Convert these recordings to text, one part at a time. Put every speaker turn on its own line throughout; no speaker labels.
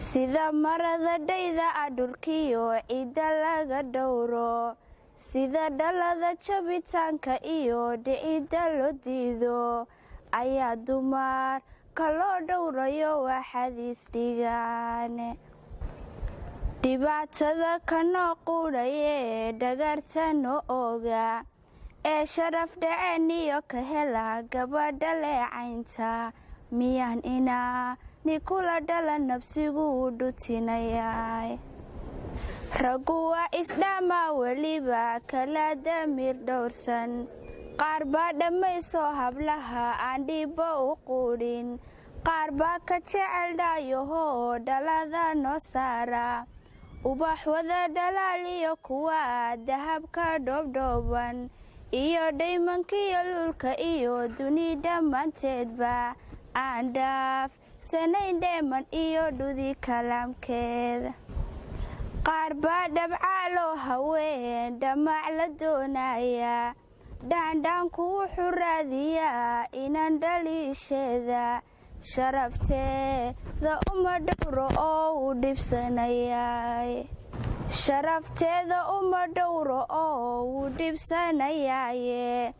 sida marada dhayda adhulkiyo ciidda laga dhowro sida dhalada jabitaanka iyo dhicidda loo diido ayaa dumarka loo dhowrayo waxaad isdhigaane dhibaatada kanoo quudhaye dhagarta noo oga ee sharaf dhaceen iyo ka hela gabadha leecaynta miyaan inaani kula dhala nabsigu u dhutinayaay raggu waa isdhamaa weliba kala damiir dhowrsan qaar baa dhammayso hablaha aan dhiibbo u quudhin qaar baa ka jecel dhaayahoo dhalada noo saara ubax wada dhalaaliyo kuwa dahabka dhoobdhooban iyo dhaymankiyo lulka iyo duni dhammaanteedba aan dhaaf sanayn dheeman iyo dhudi kalaamkeeda qaar baa dhabcaaloo haween dhamac la doonaya dhaandhaanku wuxuu raadiyaa inan dhaliisheeda sharafteeda uma dhowro oo uu dhibsanayay sharafteeda uma dhowro oo wuu dhibsanayaaye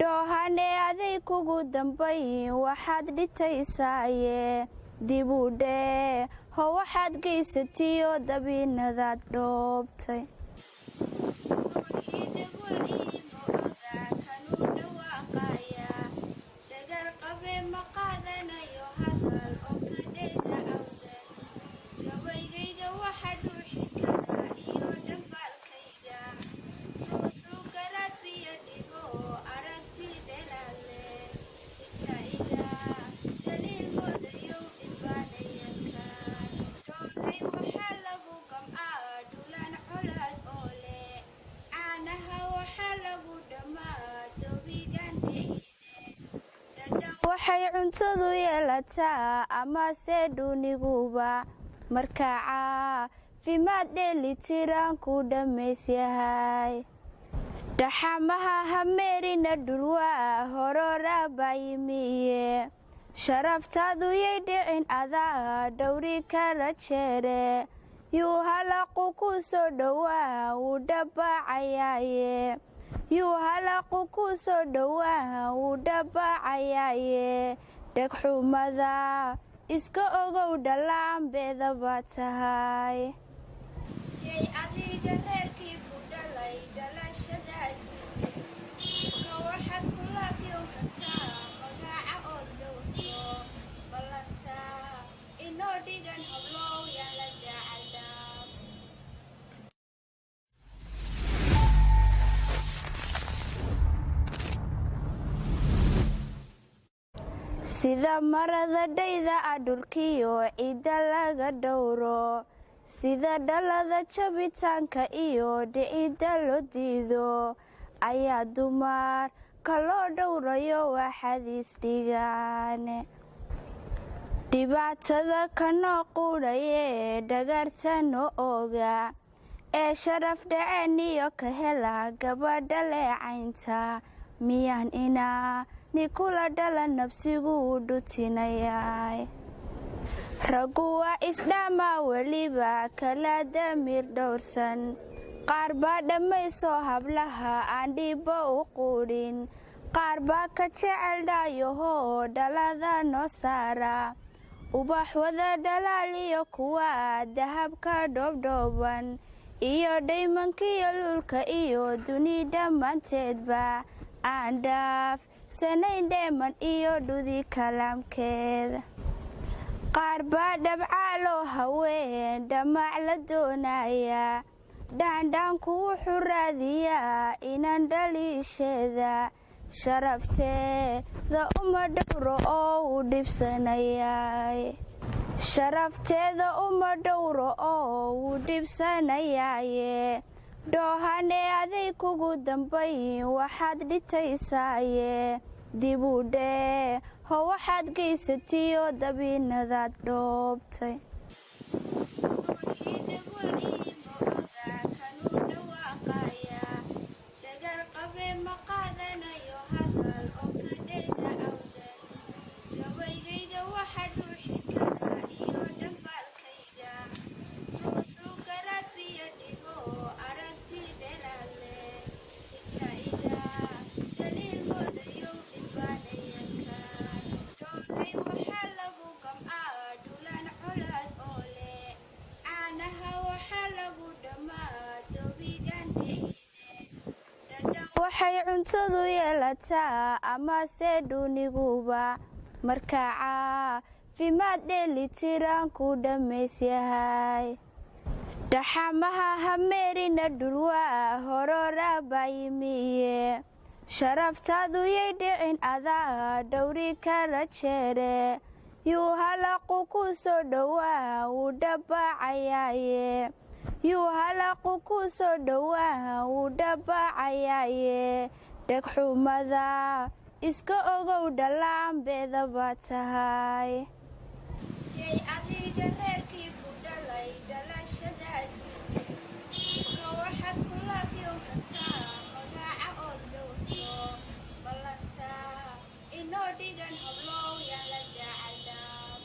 dhoohane aday kugu dambayn waxaad dhitaysaaye dib u dhee ho waxaad gaysatiyo dabiinadaad dhoobtay waxay cuntadu yeelataa amase dhuuniguba markaa caafimaad dheelitiran ku dhammaysyahay dhaxamaha hameerina dhurwaa horora baa yimiye sharaftaadu yay dhicin adaa dhowri kara jeere yuu halaqu ku soo dhowaa wuu dhabbacayaaye yuu halaqu ku soo dhowaa wuu dhabbacayaaye dhegxumada iska ogow dhallaanbeeda baa tahay yay adiga reerkii ku dhalay dhalashadaadii waxaad ku laafyow kartaa magaaca ood dhowrto ballanta inoo dhigan hablow yaa la gacaldhaaf sida marada dhayda adhulkiyo ciidda laga dhowro sida dhalada jabitaanka iyo dhicidda loo diido ayaa dumarka loo dhowrayo waxaad isdhigaane dhibaatada kanoo quudhaye dhagarta noo oga ee sharaf dhaceen iyo ka hela gabadha leecaynta miyaan inaani kula dhala nabsigu u dhutinayaay raggu waa isdhamaa weliba kala damiir dhowrsan qaar baa dhammayso hablaha aan dhiibbo u quudhin qaar baa ka jecel dhaayahoo dhalada noo saara ubax wada dhalaaliyo kuwa dahabka dhoobdhooban iyo dhaymankiyo lulka iyo duni dhammaanteedba aan dhaaf sanayn dheeman iyo dhudi kalaamkeeda qaar baa dhabcaaloo haween dhamac la doonaya dhaandhaanku wuxuu raadiyaa inan dhaliisheeda sharafteeda uma dhowro oo uu dhibsanayay sharafteeda uma dhowro oo wuu dhibsanayaaye dhoohane aday kugu dambayn waxaad dhitaysaaye dib u dhee ho waxaad gaysatiyo dabiinadaad dhoobtay gabaygayga waxa dhuuxi kara iyo dhambaalkayga waxay cuntadu yeelataa amase dhuuniguba markaa caafimaad dheelitiran ku dhammaysyahay dhaxamaha hameerina dhulwaa horora baa yimiye sharaftaadu yay dhicin adaa dhowri kara jeere yuu halaqu ku soo dhowaa wuu dhabbacayaaye yuu halaqu ku soo dhowaa wuu dhabbacayaaye dhegxumada iska ogow dhallaanbeeda baa tahay yay adiga reerkii ku dhalay dhalashadaadii waxaad ku laafiyon kartaa magaaca ood dhowrto ballantaa inoo dhigan hablow yaan la daacadaab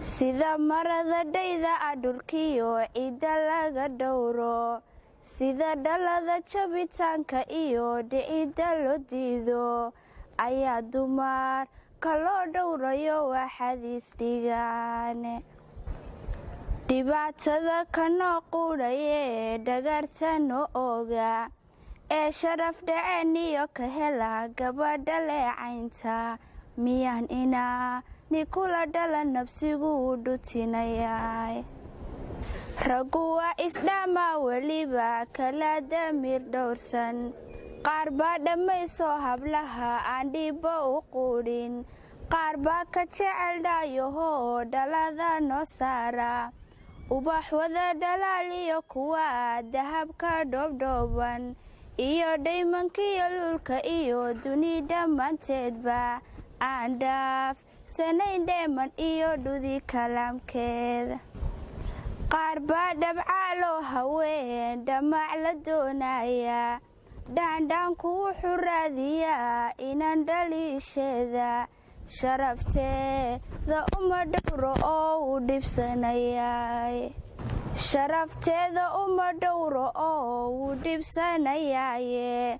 sida marada dhayda dhulkiyo ciidda laga dhowro sida dhalada jabitaanka iyo dhicidda loo diido ayaa dumarka loo dhowrayo waxaad isdhigaan dhibaatada kanoo quudhaye dhagarta noo oga ee sharaf dhaceen iyo ka hela gabadha leecaynta miyaan inaa nikula dhala nabsigu u dhutinayay raggu waa isdhamaa weliba kala damiir dhowrsan qaar baa dhammaysoo hablaha aan dhibbo u quudhin qaar baa ka jecel dhaayahoo dhalada noo saara ubax wada dhalaaliyo kuwa dahabka dhoobdhooban iyo dhaymankiyo lulka iyo duni dhammaanteedba aan dhaaf sanayn dheeman iyo dhudi kalaamkeeda qaar baa dhabcaaloo haween dhamac la doonaya dhaandhaanku wuxuu raadiyaa inan dhaliisheeda sharafteeda uma dhowro oo u dhibsanayay sharafteeda uma dhowro oo wuu dhibsanayaaye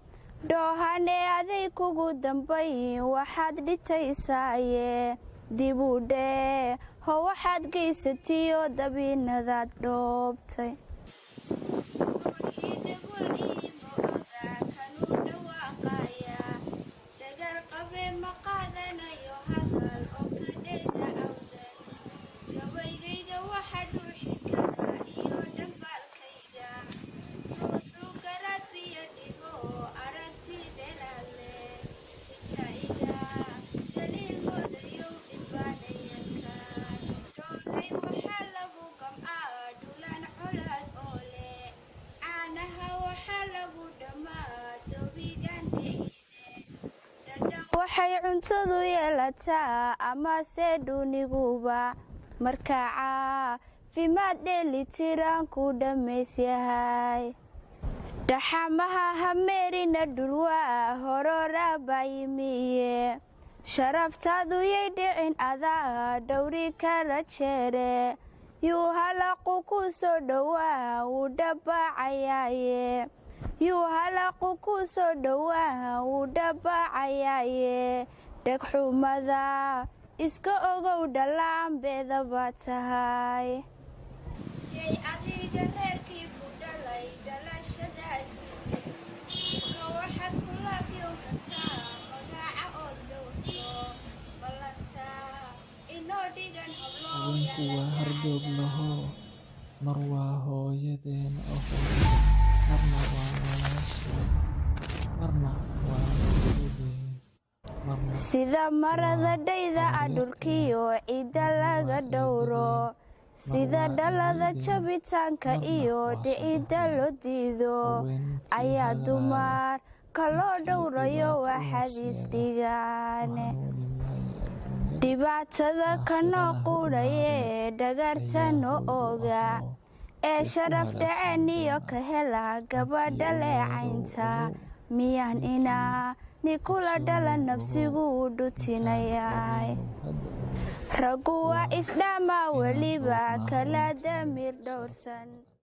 dhoohane aday kugu dambayn waxaad dhitaysaaye dibuu dhee ho waxaad gaysatiyo dabiinadaad dhoobtay waxay cuntadu yeelataa amase dhuuniguba markaa caafimaad dheelitiran ku dhammaysyahay dhaxamaha hameerina dhulwaa horora baa yimiye sharaftaadu yay dhicin adaa dhowri kara jeere yuu halaqu ku soo dhowaa wuu dhabbacayaaye yuu halaqu ku soo dhowaa wuu dhabbacayaaye dhegxumada iska ogow dhallaanbeeda baa tahay yay adiga reerkii ku dhalay dhalashadaadii waxaad ku laafiyon kartaa magaaca ood dhowrto ballantaa inoo dhigan hablow
haweenku waa hardooglaho mar waa hooyadeen aho marna waa walaasheen marna waa hooyadeen
sida marada dhayda dhulkiyo ciidda laga dhowro sida dhalada jabitaanka iyo dhicidda loo diido ayaa dumarka loo dhowrayo waxaad isdhigaan dhibaatada kanoo quudhaye dhagarta noo oga ee sharaf dhaceen iyo ka hela gabadha leecaynta miyaan inaa nikula dhala nabsigu u dhutinayay raggu waa isdhamaa weliba kala damiir dhowrsan